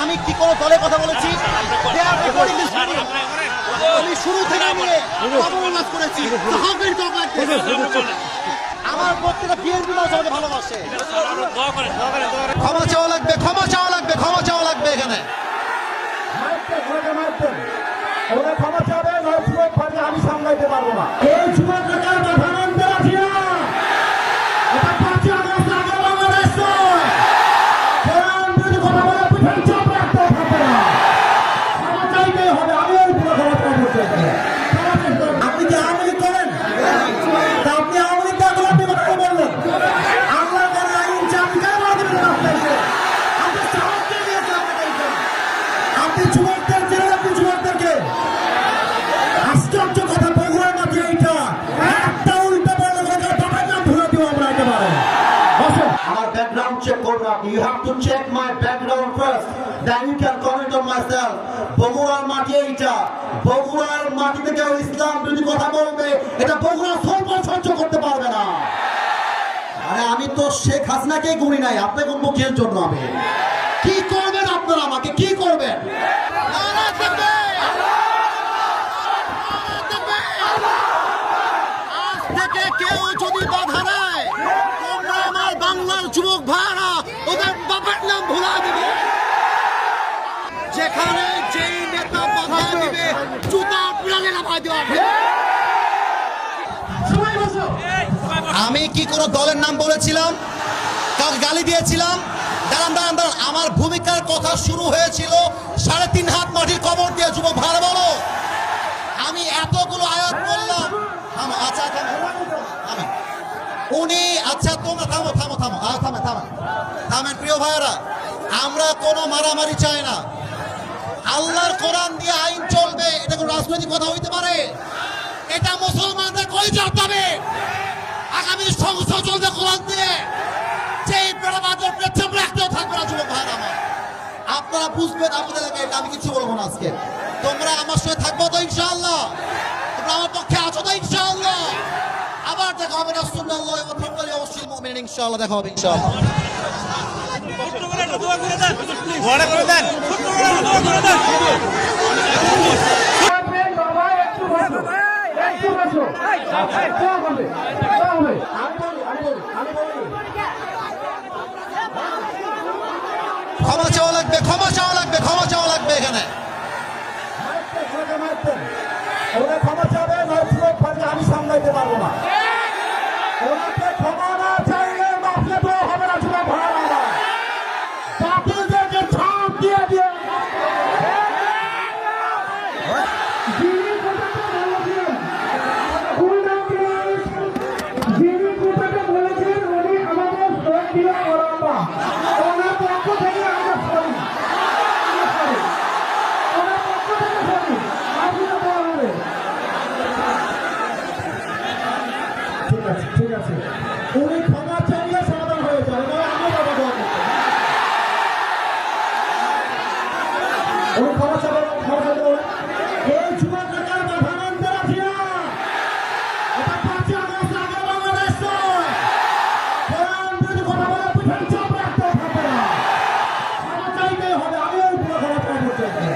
আমি কি কোনো দলের কথা বলেছি? আমি শুরু থেকে নিয়ে অবমাননা করেছি। আমার প্রত্যেকটা বিএনপি আমাকে ভালোবাসে। ক্ষমা চাওয়া লাগবে, ক্ষমা চাওয়া লাগবে, ক্ষমা চাওয়া লাগবে। এখানে ক্ষমা চাবে, আমি সামলাইতে পারবো না। এই যুবক আপনি কি আওয়ামী লীগ করেন? আপনি আওয়ামী লীগ দেখুন, আপনি কথা বললেন আল্লাহ করে আইন আপনি যুবকদের জেলে, আপনি যুবকদেরকে আশ্চর্য কথা বগুড়ার মাঝে এইটা একটা উল্টা বললে বাবার নাম ভুলে দিব আমরা একেবারে। আমার ব্যাকগ্রাউন্ড চেক করবে আপনি। You have to check my background first, then you can comment on myself. বগুড়ার মাটি এইটা, বগুড়ার মাটিতে কেউ ইসলাম যদি কথা বলবে এটা বগুড়া সহ্য করতে পারবে না। আরে আমি তো শেখ হাসিনাকে গুনি নাই, আপনি কোন মুখের জন্য আমি কি করবেন? আপনারা আমাকে কি করবেন? আজ থেকে কেউ যদি বাধা দেয়, তোমরা আমার বাংলার যুবক ভাইরা ওদের বাবার নাম ভুলা দিবে। যেখানে যেই নেতা বাধা দিবে জুতা প্রাণে নামায় দেওয়া হবে। আমি কি কোনো দলের নাম বলেছিলাম? কাউকে গালি দিয়েছিলাম? দাঁড়ান দাঁড়ান দাঁড়ান, আমার ভূমিকার কথা শুরু হয়েছিল 3.5 হাত মাটির কবর দিয়ে। যুবক ভালো বলো, আমি এতগুলো আয়াত বললাম। আচ্ছা থামেন উনি, আচ্ছা তোমরা থামো থামো থামো থামেন থামেন থামেন। প্রিয় ভাইয়েরা, আমরা কোনো মারামারি চাই না। আল্লাহর কোরআন দিয়ে আইন চলবে, এটা কোনো রাজনৈতিক কথা হইতে পারে? এটা মুসলমানদের কলিজার দাবি। আগামী সংসদ চলবে কোরআন দিয়ে। যেই বেড়াবাদের পেছনে রাখতেও থাকবে না। যুবক ভাইরা আমার, আপনারা বুঝবেন আপনাদের এলাকায়। এটা আমি কিছু বলবো না আজকে। তোমরা আমার সঙ্গে থাকবো তো ইনশাআল্লাহ? তোমরা আমার পক্ষে আছো তো ইনশাআল্লাহ? আবার দেখা হবে রাসূলুল্লাহ ওয়া তাআলা অবশ্যই মুমিন ইনশাআল্লাহ দেখা হবে ইনশাআল্লাহ। ক্ষমা চাওয়া লাগবে, ক্ষমা চাওয়া লাগবে, ক্ষমা চাওয়া লাগবে। এখানে ক্ষমা চাবে, আমি সামলাইতে পারবো না। ওনাকে ক্ষমা না চাইলে মাফলে তো হবে না। যুবক ভাইরা, বাতিলদেরকে ছাপ দিয়ে দিয়ে ঠিক আছে, উনি ক্ষমা চাইলে সমাধান হয়ে যায়। উনি ক্ষমা চাবেন, ক্ষমা চাইতে এই যুবক নেতার বাধা মানতে রাখি না। এটা 5 আগস্ট আগে বাংলাদেশ নয়। কোরআন যদি কথা বলে পিছনে চাপ রাখতে থাকবে না। ক্ষমা চাইতে হবে। আমি ওই পুরো ক্ষমা চাইতে হবে।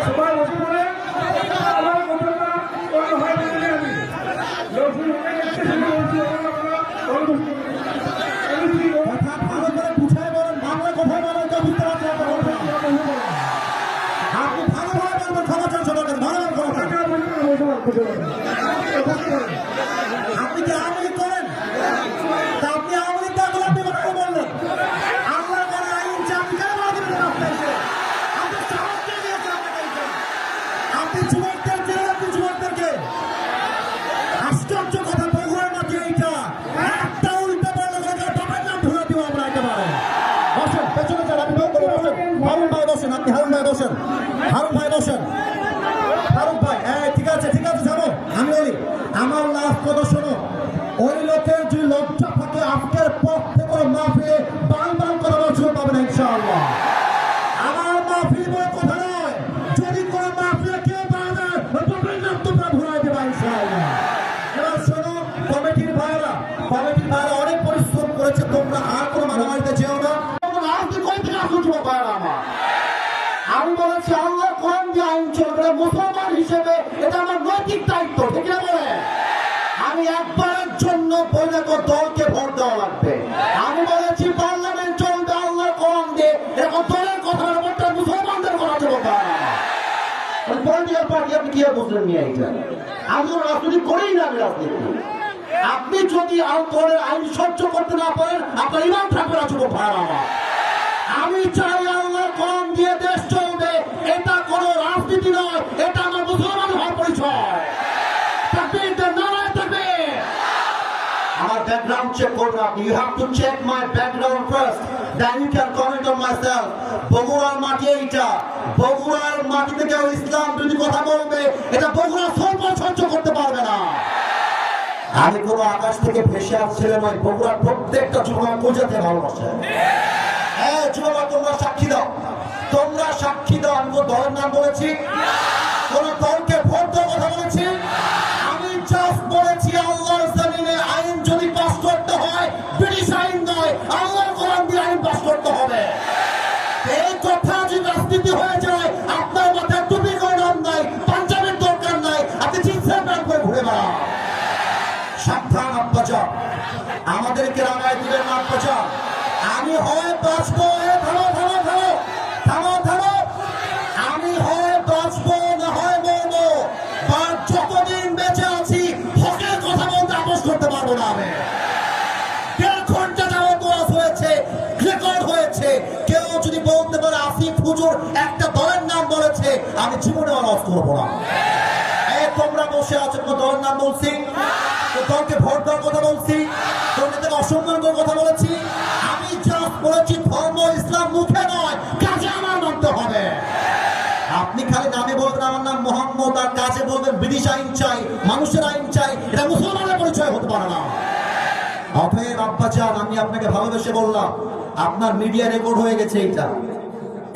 সবাই বসে পড়ে কথা ভালো করে বুঝাই বলেন, বাংলা কথা বলেন তো বুঝতে পারছি। আপনি ভালোভাবে বলবেন, ক্ষমা চান সবার কাছে, ভালো ক্ষমা চান। আপনি কি আওয়ামী লীগ করেন? তা আপনি আওয়ামী লীগ দেখুন, আপনি কথা বললেন আল্লাহ করে আইন চাপি কেন দিবেন? আপনি সাহসকে দিয়েছে আপনাকে। আপনি যুবকদের জেলে, আপনি যুবকদেরকে আশ্চর্য কথা বগুড়ার মাঝে এইটা একটা উল্টা বললে বাবার নাম ভুলে দিব আমরা একেবারে। বসেন, পেছনে যান, আপনি বসেন। হারুন ভাই বসেন, আপনি হারুন ভাই বসেন। হারুন ভাই বসেন। হারুন ভাই, ঠিক আছে ঠিক আছে, যাবো। আমি বলি আমার লাভ কথা শোনো। ওই লোকের যদি লজ্জা থাকে আজকের পর থেকে মাহফিলে বান বান করার সুযোগ পাবে না ইনশাআল্লাহ। আমার মাহফিল বলে কথা নয়। যদি কোনো মাহফিলে কেউ বাড়ে বাবার নাম তোমরা ভুলাই দেবা ইনশাআল্লাহ। এবার শোনো কমিটির ভাইরা, এটা আমার নৈতিক দায়িত্ব, ঠিক না বলে? আমি একবারের জন্য বৈধ দলকে ভোট দেওয়া লাগবে। আমি বলেছি পার্লামেন্ট চলবে আল্লাহর কোরআন দিয়ে, এরকম দলের কথা ব্যাপারটা মুসলমানদের কথা চলবে না। পলিটিক্যাল পার্টি আপনি কি আর বুঝলেন নিয়ে এইটা? আমি তো রাজনীতি করেই না, আমি রাজনীতি। আপনি যদি দলের আইন সহ্য করতে না পারেন, আপনার ইমাম থাকবে না, যুবক ভাইরা আমার। আমি চাই আল্লাহর কোরআন দিয়ে দেশ চলবে, এটা কোনো রাজনীতি নয়, এটা আমার মুসলমান হওয়ার পরিচয়। তাকবীর, নারায়ে তাকবীর। আমার ব্যাকগ্রাউন্ড চেক করুন আপনি। You have to check my background first, then you can comment on myself. বগুড়ার মাটি এইটা, বগুড়ার মাটিতে কেউ ইসলাম যদি কথা বলবে, এটা বগুড়া সহ্য করতে পারবে না। আমি কোনো আকাশ থেকে ভেসে আসছিলাম নয়, বগুড়ার প্রত্যেকটা যুবক বোঝাতে ভালোবাসে। হ্যাঁ যুবক, তোমরা সাক্ষী দাও, তোমরা সাক্ষী দাও। আমি কোনো দলের নাম বলেছি, কোন দলকে ভোট দেওয়ার কথা বলেছি? আমি জাস্ট বলেছি আল্লাহর জমিনে আইন যদি পাস করতে হয়, ব্রিটিশ আইন নয়, আল্লাহর কোরআন দিয়ে আইন পাস করতে হবে। এই কথা যদি রাজনীতি হয়ে যায়, আপনার মাথায় টুপি করে নাম নাই, পাঞ্জাবের দরকার নাই, আপনি জিন্সের প্যান্ট করে ঘুরে বেড়ান। সাবধান আব্বাজান, আমাদেরকে রাঙায় দিবেন না আব্বাজান। আমি হয় বাঁচবো, থামো থামো থামো থামো থামো, আমি হয় বাঁচবো না হয় মরবো। আর যতদিন বেঁচে আছি হকের কথা বলতে আপোষ করতে পারবো না। আমি 1.5 ঘন্টা যাবত ওয়াজ হয়েছে, রেকর্ড হয়েছে। কেউ যদি বলতে পারে আসিফ হুজুর একটা দলের নাম বলেছে, আমি জীবনে ওয়াজ করবো না। তোমরা বসে আছো, কোনো দলের নাম বলছি? দলকে ভোট দেওয়ার কথা বলছি? দলকে অসম্মান করার কথা বলেছি? আমি জাস্ট বলেছি ধর্ম ইসলাম মুখে নয়, কাজে আমার মানতে হবে। আপনি খালি নামে বলবেন আমার নাম মোহাম্মদ, আর কাজে বলবেন ব্রিটিশ আইন চাই, মানুষের আইন চাই, এটা মুসলমানের পরিচয় হতে পারে না। অতএব আব্বাজান, আমি আপনাকে ভালোবেসে বললাম, আপনার মিডিয়া রেকর্ড হয়ে গেছে।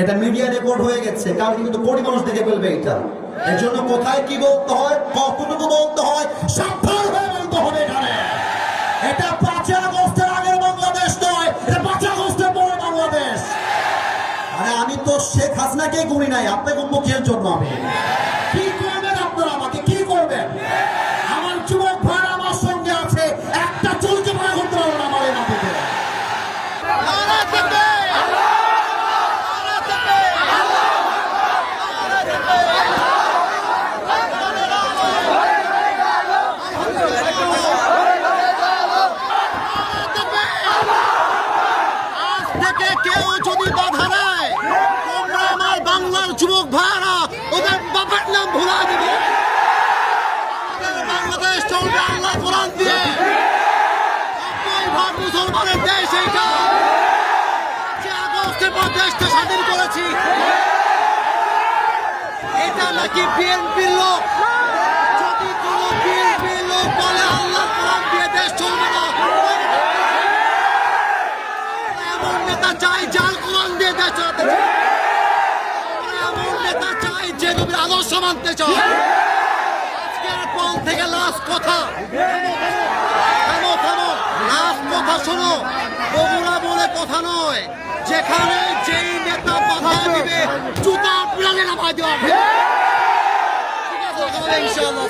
এটা মিডিয়া রেকর্ড হয়ে গেছে, কারণ কিন্তু কোটি মানুষ দেখে ফেলবে এটা। এর জন্য কোথায় কি বলতে হয়, কতটুকু বলতে হয়, সাবধান হয়ে বলতে হবে। এখানে এটা 5 আগস্টের আগের বাংলাদেশ নয়, এটা 5 আগস্টের পরে বাংলাদেশ। আরে আমি তো শেখ হাসিনাকে গুনি নাই, আপনাকে মুখের জন্য আমি কি করবেন? আপনারা আমাকে কি করবেন? আমার যুবক ভাই আমার সঙ্গে আছে, একটা চুলকে মনে করতে পারবো না আমার এই মাটিতে। কেউ যদি বাধা দেয়, তোমরা আমার বাংলার যুবক ভাইরা ওদের বাবার নাম ভুলা দিবে। বাংলাদেশ চলবে আল্লাহ কোরআন দিয়ে, মুসলমানের দেশ। এইটা 5 আগস্টের পর দেশটা স্বাধীন করেছি। এটা নাকি বিএনপির লোক? যদি কোন বিএনপির লোক বলে আল্লাহ কোরআন দিয়ে দেশ চলবে না, এমন নেতা চাই যার কোরআন দিয়ে দেশ চালাতে চায়, এমন নেতা চাই যে নবীর আদর্শ মানতে চায়। আজকের পর থেকে লাস্ট কথা, থামো থামো, লাস্ট কথা শোনো। বগুড়া বলে কথা নয়, যেখানে যেই নেতা বাধা দিবে জুতা পিড়ালে নামায় দেওয়া হবে। ঠিক আছে ইনশাআল্লাহ।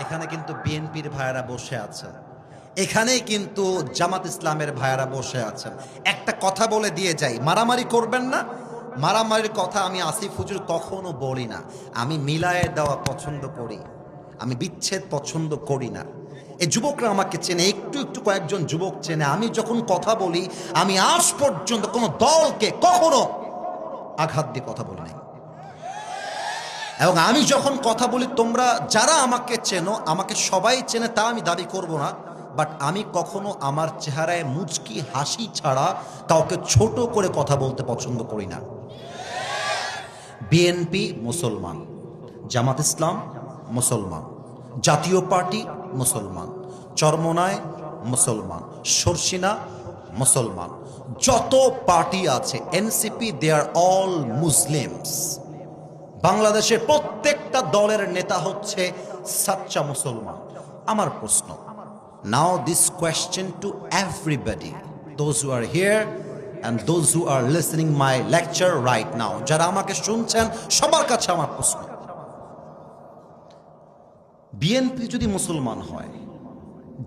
এখানে কিন্তু বিএনপির ভাইয়েরা বসে আছে, এখানেই কিন্তু জামাত ইসলামের ভাইয়েরা বসে আছেন। একটা কথা বলে দিয়ে যাই, মারামারি করবেন না। মারামারির কথা আমি আসিফ হুজুর কখনো বলি না। আমি মিলায়ে দেওয়া পছন্দ করি, আমি বিচ্ছেদ পছন্দ করি না। এই যুবকরা আমাকে চেনে, একটু একটু কয়েকজন যুবক চেনে। আমি যখন কথা বলি, আমি আজ পর্যন্ত কোনো দলকে কখনো আঘাত দিয়ে কথা বলি নাই। এবং আমি যখন কথা বলি, তোমরা যারা আমাকে চেনো, আমাকে সবাই চেনে তা আমি দাবি করব না, বাট আমি কখনো আমার চেহারায় মুচকি হাসি ছাড়া কাউকে ছোট করে কথা বলতে পছন্দ করি না। বিএনপি মুসলমান, জামাত ইসলাম মুসলমান, জাতীয় পার্টি মুসলমান, চরমোনাই মুসলমান, শর্ষিনা মুসলমান, যত পার্টি আছে NCP, they are all Muslims. বাংলাদেশের প্রত্যেকটা দলের নেতা হচ্ছে সাচ্চা মুসলমান। আমার প্রশ্ন, now this question to everybody, those who are here and those who are listening my lecture right now, যারা আমাকে শুনছেন সবার কাছে আমার প্রশ্ন, বিএনপি যদি মুসলমান হয়,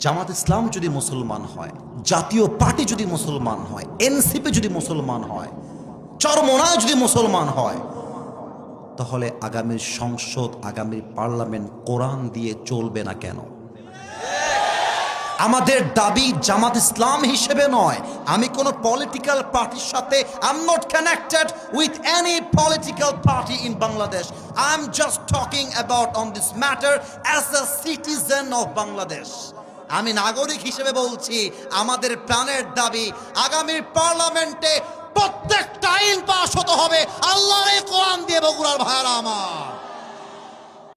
জামাত ইসলাম যদি মুসলমান হয়, জাতীয় পার্টি যদি মুসলমান হয়, এনসিপি যদি মুসলমান হয়, চরমোনাই যদি মুসলমান হয়, তাহলে আগামীর সংসদ, আগামীর পার্লামেন্ট কোরআন দিয়ে চলবে না কেন? আমাদের দাবি জামাত ইসলাম হিসেবে নয়, আমি কোনো পলিটিক্যাল পার্টির সাথে I am not connected with any political party in Bangladesh. I am just talking about on this matter as a citizen of Bangladesh. আমি নাগরিক হিসেবে বলছি, আমাদের প্রাণের দাবি আগামীর পার্লামেন্টে প্রত্যেকটা আইন পাস হতে হবে আল্লাহর এই কোরআন দিয়ে। বগুড়ার ভাইরা আমার,